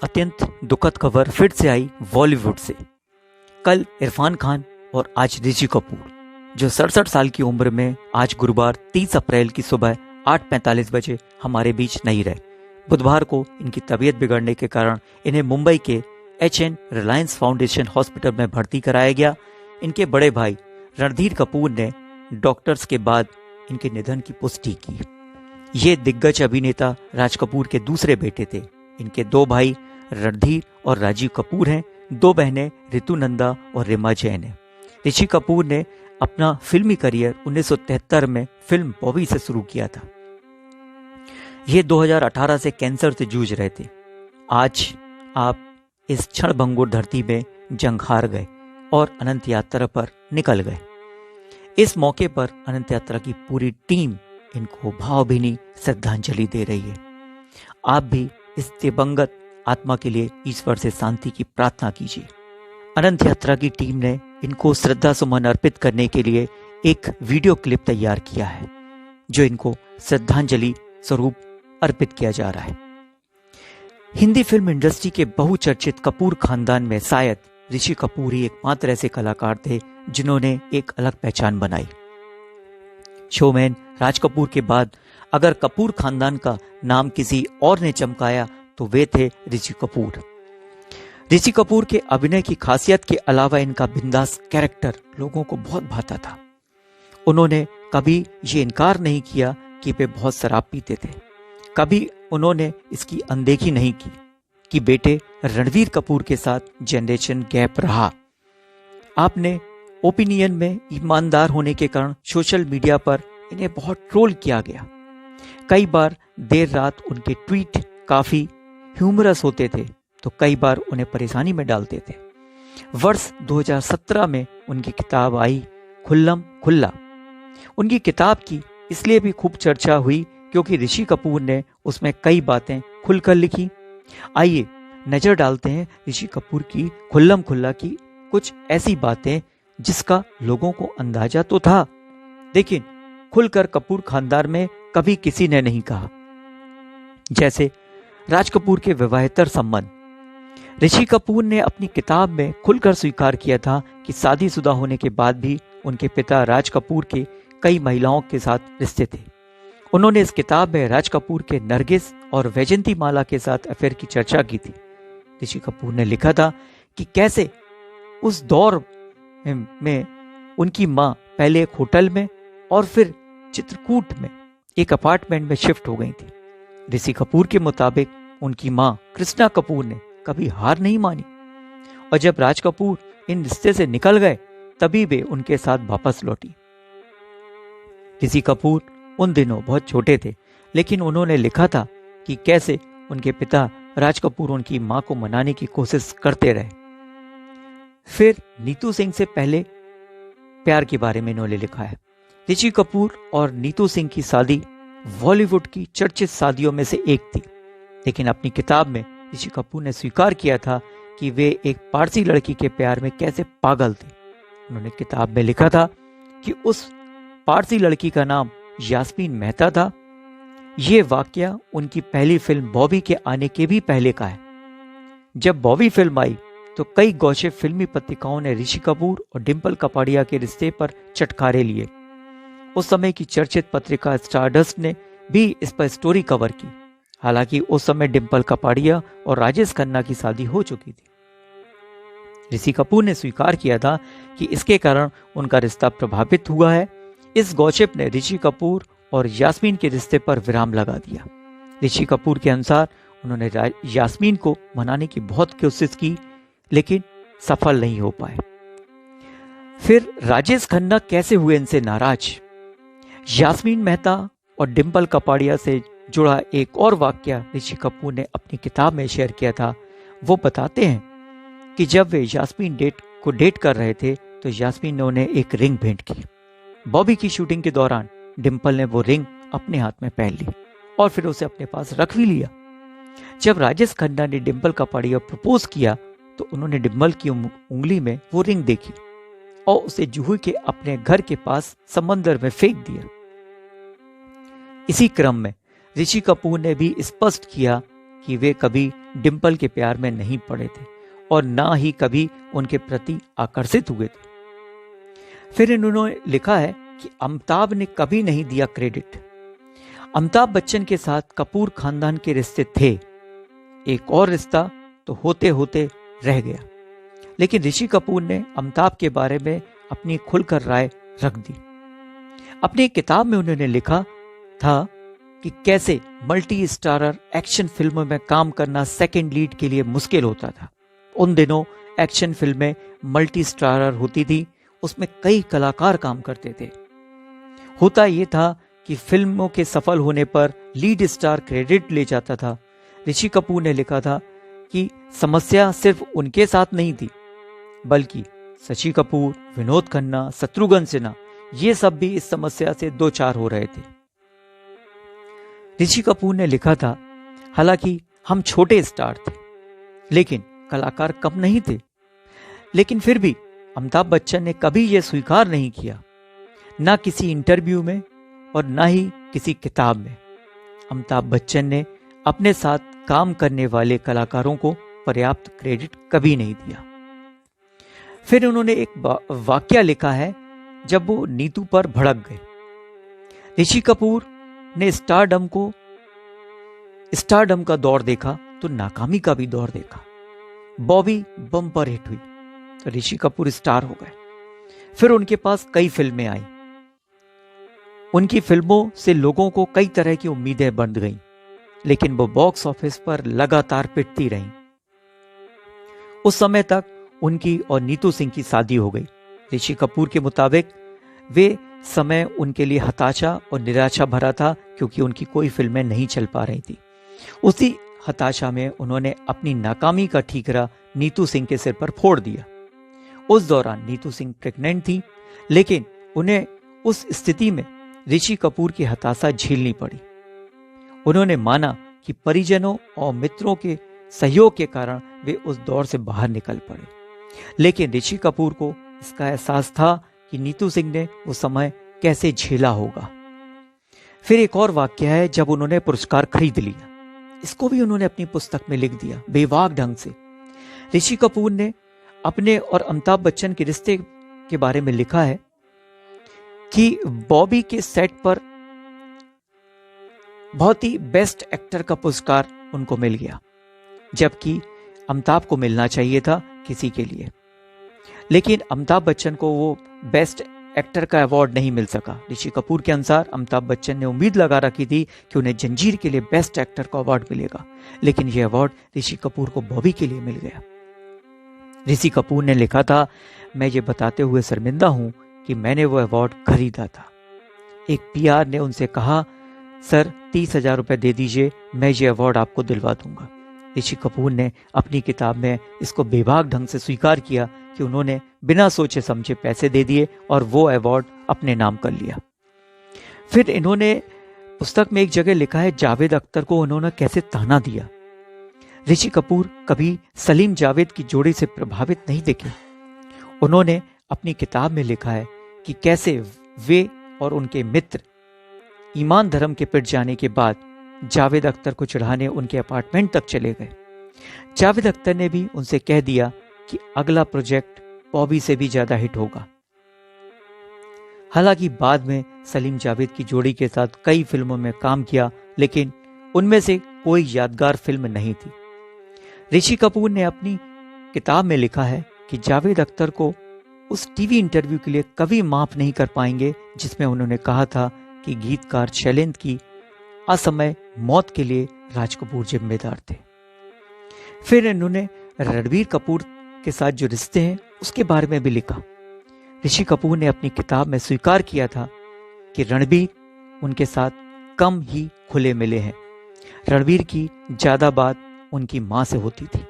अत्यंत दुखद खबर फिर से आई बॉलीवुड से। कल इरफान खान और आज ऋषि कपूर, जो 67 साल की उम्र में आज गुरुवार 30 अप्रैल की सुबह 8:45 बजे हमारे बीच नहीं रहे। बुधवार को इनकी तबीयत बिगड़ने के कारण इन्हें मुंबई के HN रिलायंस फाउंडेशन हॉस्पिटल में भर्ती कराया गया। इनके बड़े भाई रणधीर कपूर ने डॉक्टर्स के बाद इनके निधन की पुष्टि की। ये दिग्गज अभिनेता राज कपूर के दूसरे बेटे थे। इनके दो भाई रणधीर और राजीव कपूर हैं। दो बहनें ऋतु नंदा और रिमा जैन हैं। ऋषि कपूर ने अपना फिल्मी करियर 1973 में फिल्म बॉबी से शुरू किया था। ये 2018 से कैंसर से जूझ रहे थे। आज आप इस क्षणभंगुर धरती में जंग हार गए और अनंत यात्रा पर निकल गए। इस मौके पर अनंत यात्रा की पूरी टीम इनको भावभीनी श्रद्धांजलि दे रही है। आप भी इस दिवंगत आत्मा के लिए ईश्वर से शांति की प्रार्थना कीजिए। अनंत यात्रा की टीम ने इनको श्रद्धा सुमन अर्पित करने के लिए एक वीडियो क्लिप तैयार किया है, जो इनको श्रद्धांजलि स्वरूप अर्पित किया जा रहा है। हिंदी फिल्म इंडस्ट्री के बहुचर्चित कपूर खानदान में शायद ऋषि कपूर ही एकमात्र ऐसे कलाकार थे जिन्होंने एक अलग पहचान बनाई। शोमैन राज कपूर के बाद अगर कपूर खानदान का नाम किसी और ने चमकाया तो वे थे ऋषि कपूर। ऋषि कपूर के अभिनय की खासियत के अलावा इनका बिंदास कैरेक्टर लोगों को बहुत भाता था। उन्होंने कभी ये इनकार नहीं किया कि वे बहुत शराब पीते थे। कभी उन्होंने इसकी अनदेखी नहीं की कि बेटे रणवीर कपूर के साथ जनरेशन गैप रहा। आपने ओपिनियन में ईमानदार होने के कारण सोशल मीडिया पर इन्हें बहुत ट्रोल किया गया। कई बार देर रात उनके ट्वीट काफी ह्यूमरस होते थे तो कई बार उन्हें परेशानी में डालते थे। वर्ष 2017 में उनकी किताब आई खुल्लम खुल्ला। उनकी किताब की इसलिए भी खूब चर्चा हुई क्योंकि ऋषि कपूर ने उसमें कई बातें खुलकर लिखी। आइए नजर डालते हैं ऋषि कपूर की खुल्लम खुल्ला की कुछ ऐसी बातें जिसका लोगों को अंदाजा तो था, लेकिन खुलकर कपूर खानदान में कभी किसी ने नहीं कहा। जैसे राज कपूर के विवाहेतर संबंध। ऋषि कपूर ने अपनी किताब में खुलकर स्वीकार किया था कि शादीशुदा होने के बाद भी उनके पिता राज कपूर के कई महिलाओं के साथ रिश्ते थे। उन्होंने इस किताब में राज कपूर के नरगिस और वैजंती माला के साथ अफेयर की चर्चा की थी। ऋषि कपूर ने लिखा था कि कैसे उस दौर में उनकी मां पहले एक होटल में और फिर चित्रकूट में एक अपार्टमेंट में शिफ्ट हो गई थी। ऋषि कपूर के मुताबिक उनकी मां कृष्णा कपूर ने कभी हार नहीं मानी और जब राज कपूर इन रिश्ते से निकल गए तभी वे उनके साथ वापस लौटी। ऋषि कपूर उन दिनों बहुत छोटे थे, लेकिन उन्होंने लिखा था कि कैसे उनके पिता राज कपूर उनकी मां को मनाने की कोशिश करते रहे। फिर नीतू सिंह से पहले प्यार के बारे में इन्होंने लिखा है। ऋषि कपूर और नीतू सिंह की शादी बॉलीवुड की चर्चित शादियों में से एक थी, लेकिन अपनी किताब में ऋषि कपूर ने स्वीकार किया था कि वे एक पारसी लड़की के प्यार में कैसे पागल थे। उन्होंने किताब में लिखा था कि उस पारसी लड़की का नाम यास्मीन मेहता था। ये वाकया उनकी पहली फिल्म बॉबी के आने के भी पहले का है। जब बॉबी फिल्म आई तो कई गौशे फिल्मी पत्रिकाओं ने ऋषि कपूर और डिम्पल कपाड़िया के रिश्ते पर चटकारे लिए। उस समय की चर्चित पत्रिका स्टारडस्ट ने भी इस पर स्टोरी कवर की। हालांकि उस समय डिम्पल कपाड़िया और राजेश खन्ना की शादी हो चुकी थी। ऋषि कपूर ने स्वीकार किया था कि इसके कारण उनका रिश्ता प्रभावित हुआ है। इस गॉसिप ने ऋषि कपूर और यास्मीन के रिश्ते पर विराम लगा दिया। ऋषि कपूर के अनुसार उन्होंने यास्मीन को मनाने की बहुत कोशिश की, लेकिन सफल नहीं हो पाए। फिर राजेश खन्ना कैसे हुए इनसे नाराज। यास्मीन मेहता और डिम्पल कपाड़िया से जुड़ा एक और वाकया ऋषि कपूर ने अपनी किताब में शेयर किया था। वो बताते हैं कि जब वे यास्मीन को डेट कर रहे थे तो यास्मीन ने उन्हें एक रिंग भेंट की। बॉबी की शूटिंग के दौरान डिम्पल ने वो रिंग अपने हाथ में पहन ली और फिर उसे अपने पास रख भी लिया। जब राजेश खन्ना ने डिम्पल कपाड़िया प्रपोज किया तो उन्होंने डिम्पल की उंगली में वो रिंग देखी और उसे जूहू के अपने घर के पास समंदर में फेंक दिया। इसी क्रम में ऋषि कपूर ने भी स्पष्ट किया कि वे कभी डिम्पल के प्यार में नहीं पड़े थे और ना ही कभी उनके प्रति आकर्षित हुए थे। फिर इन्होंने लिखा है कि अमिताभ ने कभी नहीं दिया क्रेडिट। अमिताभ बच्चन के साथ कपूर खानदान के रिश्ते थे, एक और रिश्ता तो होते होते रह गया, लेकिन ऋषि कपूर ने अमिताभ के बारे में अपनी खुलकर राय रख दी। अपनी किताब में उन्होंने लिखा था कि कैसे मल्टी स्टारर एक्शन फिल्मों में काम करना सेकंड लीड के लिए मुश्किल होता था। उन दिनों एक्शन फिल्में मल्टी स्टारर होती थी, उसमें कई कलाकार काम करते थे। होता यह था कि फिल्मों के सफल होने पर लीड स्टार क्रेडिट ले जाता था। ऋषि कपूर ने लिखा था कि समस्या सिर्फ उनके साथ नहीं थी, बल्कि शशि कपूर, विनोद खन्ना, शत्रुघ्न सिन्हा ये सब भी इस समस्या से दो चार हो रहे थे। ऋषि कपूर ने लिखा था, हालांकि हम छोटे स्टार थे लेकिन कलाकार कम नहीं थे, लेकिन फिर भी अमिताभ बच्चन ने कभी यह स्वीकार नहीं किया, ना किसी इंटरव्यू में और ना ही किसी किताब में। अमिताभ बच्चन ने अपने साथ काम करने वाले कलाकारों को पर्याप्त क्रेडिट कभी नहीं दिया। फिर उन्होंने एक वाक्य लिखा है जब वो नीतू पर भड़क गए। ऋषि कपूर ने स्टारडम का दौर देखा तो नाकामी का भी दौर देखा। बॉबी बम्पर हिट हुई तो ऋषि कपूर स्टार हो गए। फिर उनके पास कई फिल्में आई। उनकी फिल्मों से लोगों को कई तरह की उम्मीदें बंध गईं, लेकिन वो बॉक्स ऑफिस पर लगातार पिटती रहीं। उस समय तक उनकी और नीतू सिंह की शादी हो गई। ऋषि कपूर के मुताबिक वे समय उनके लिए हताशा और निराशा भरा था, क्योंकि उनकी कोई फिल्में नहीं चल पा रही थी। उसी हताशा में उन्होंने अपनी नाकामी का ठीकरा नीतू सिंह के सिर पर फोड़ दिया। उस दौरान नीतू सिंह प्रेग्नेंट थी, लेकिन उन्हें उस स्थिति में ऋषि कपूर की हताशा झेलनी पड़ी। उन्होंने माना कि परिजनों और मित्रों के सहयोग के कारण वे उस दौर से बाहर निकल पड़े, लेकिन ऋषि कपूर को इसका एहसास था कि नीतू सिंह ने वो समय कैसे झेला होगा। फिर एक और वाक्य है जब उन्होंने पुरस्कार खरीद लिया। इसको भी उन्होंने अपनी पुस्तक में लिख दिया बेवाक ढंग से। ऋषि कपूर ने अपने और अमिताभ बच्चन के रिश्ते के बारे में लिखा है कि बॉबी के सेट पर बहुत ही बेस्ट एक्टर का पुरस्कार उनको मिल गया, जबकि अमिताभ को मिलना चाहिए था किसी के लिए, लेकिन अमिताभ बच्चन को वो बेस्ट एक्टर का अवार्ड नहीं मिल सका। ऋषि कपूर के अनुसार अमिताभ बच्चन ने उम्मीद लगा रखी थी कि उन्हें जंजीर के लिए बेस्ट एक्टर का अवार्ड मिलेगा, लेकिन यह अवार्ड ऋषि कपूर को बॉबी के लिए मिल गया। ऋषि कपूर ने लिखा था, मैं ये बताते हुए शर्मिंदा हूं कि मैंने वो अवार्ड खरीदा था। एक पीआर ने उनसे कहा, सर 30,000 रुपए दे दीजिए, मैं ये अवार्ड आपको दिलवा दूंगा। ऋषि कपूर ने अपनी किताब में इसको बेबाक ढंग से स्वीकार किया कि उन्होंने बिना सोचे समझे पैसे दे दिए और वो अवार्ड अपने नाम कर लिया। फिर इन्होंने पुस्तक में एक जगह लिखा है जावेद अख्तर को उन्होंने कैसे ताना दिया। ऋषि कपूर कभी सलीम जावेद की जोड़ी से प्रभावित नहीं दिखे। उन्होंने अपनी किताब में लिखा है कि कैसे वे और उनके मित्र ईमान धर्म के पिट जाने के बाद जावेद अख्तर को चढ़ाने उनके अपार्टमेंट तक चले गए। जावेद अख्तर ने भी उनसे कह दिया कि अगला प्रोजेक्ट बॉबी से भी ज्यादा हिट होगा। हालांकि बाद में सलीम जावेद की जोड़ी के साथ कई फिल्मों में काम किया, लेकिन उनमें से कोई यादगार फिल्म नहीं थी। ऋषि कपूर ने अपनी किताब में लिखा है कि जावेद अख्तर को उस टीवी इंटरव्यू के लिए कभी माफ नहीं कर पाएंगे जिसमें उन्होंने कहा था कि गीतकार शैलेंद्र की असमय मौत के लिए राज कपूर जिम्मेदार थे। फिर इन्होंने रणबीर कपूर के साथ जो रिश्ते हैं उसके बारे में भी लिखा। ऋषि कपूर ने अपनी किताब में स्वीकार किया था कि रणबीर उनके साथ कम ही खुले मिले हैं। रणबीर की ज्यादा बात उनकी मां से होती थी।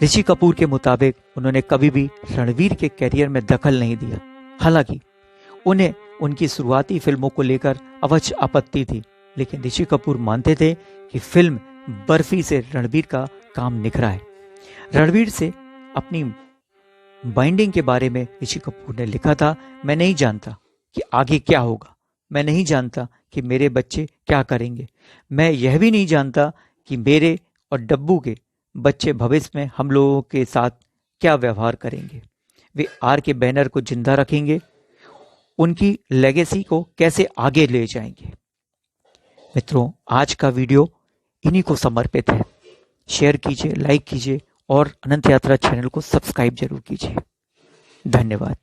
ऋषि कपूर के मुताबिक उन्होंने कभी भी रणबीर के करियर में दखल नहीं दिया। हालांकि उन्हें उनकी शुरुआती फिल्मों को लेकर अवश्य आपत्ति थी, लेकिन ऋषि कपूर मानते थे कि फिल्म बर्फी से रणबीर का काम निखरा है। रणबीर से अपनी बाइंडिंग के बारे में ऋषि कपूर ने लिखा था, मैं नहीं जानता कि आगे क्या होगा, मैं नहीं जानता कि मेरे बच्चे क्या करेंगे, मैं यह भी नहीं जानता कि मेरे और डब्बू के बच्चे भविष्य में हम लोगों के साथ क्या व्यवहार करेंगे। वे आर के बैनर को जिंदा रखेंगे, उनकी लेगेसी को कैसे आगे ले जाएंगे। मित्रों, आज का वीडियो इन्हीं को समर्पित है। शेयर कीजिए, लाइक कीजिए और अनंत यात्रा चैनल को सब्सक्राइब जरूर कीजिए। धन्यवाद।